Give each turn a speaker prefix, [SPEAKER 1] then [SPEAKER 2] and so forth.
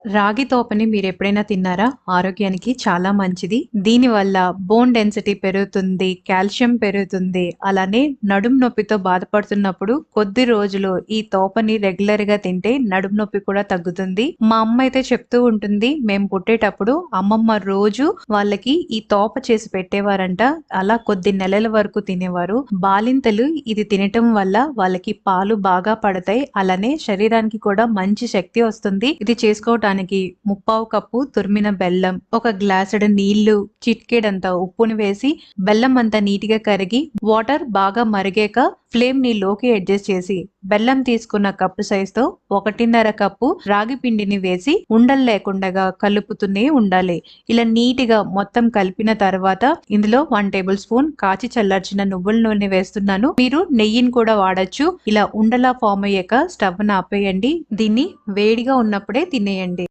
[SPEAKER 1] రాగి తోపని మీరెప్పుడైనా తిన్నారా? ఆరోగ్యానికి చాలా మంచిది. దీనివల్ల బోన్ డెన్సిటీ పెరుగుతుంది, కాల్షియం పెరుగుతుంది. అలానే నడుము నొప్పితో బాధపడుతున్నప్పుడు కొద్ది రోజులు ఈ తోపని రెగ్యులర్‌గా తింటే నడుము నొప్పి కూడా తగ్గుతుంది. మా అమ్మ అయితే చెప్తూ ఉంటుంది, మేము పుట్టేటప్పుడు అమ్మమ్మ రోజు వాళ్ళకి ఈ తోప చేసి పెట్టేవారంట. అలా కొద్ది నెలల వరకు తినేవారు. బాలింతలు ఇది తినటం వల్ల వాళ్ళకి పాలు బాగా పడతాయి. అలానే శరీరానికి కూడా మంచి శక్తి వస్తుంది. ఇది చేసుకోవటానికి ముప్పావు కప్పు తురిమిన బెల్లం, ఒక గ్లాసుడు నీళ్లు, చిటికెడంత ఉప్పుని వేసి బెల్లం అంతా నీటిగా కరిగి వాటర్ బాగా మరిగాక ఫ్లేమ్ ని లోకి అడ్జస్ట్ చేసి బెల్లం తీసుకున్న కప్పు సైజ్ తో 1.5 కప్పు రాగి పిండిని వేసి ఉండలు లేకుండా కలుపుతూనే ఉండాలి. ఇలా నీటిగా మొత్తం కలిపిన తర్వాత ఇందులో 1 టేబుల్ స్పూన్ కాచి చల్లార్చిన నువ్వుల నూనె వేస్తున్నాను. మీరు నెయ్యిని కూడా వాడొచ్చు. ఇలా ఉండలా ఫామ్ అయ్యాక స్టవ్ ని ఆపేయండి. దీన్ని వేడిగా ఉన్నప్పుడే తినేయండి.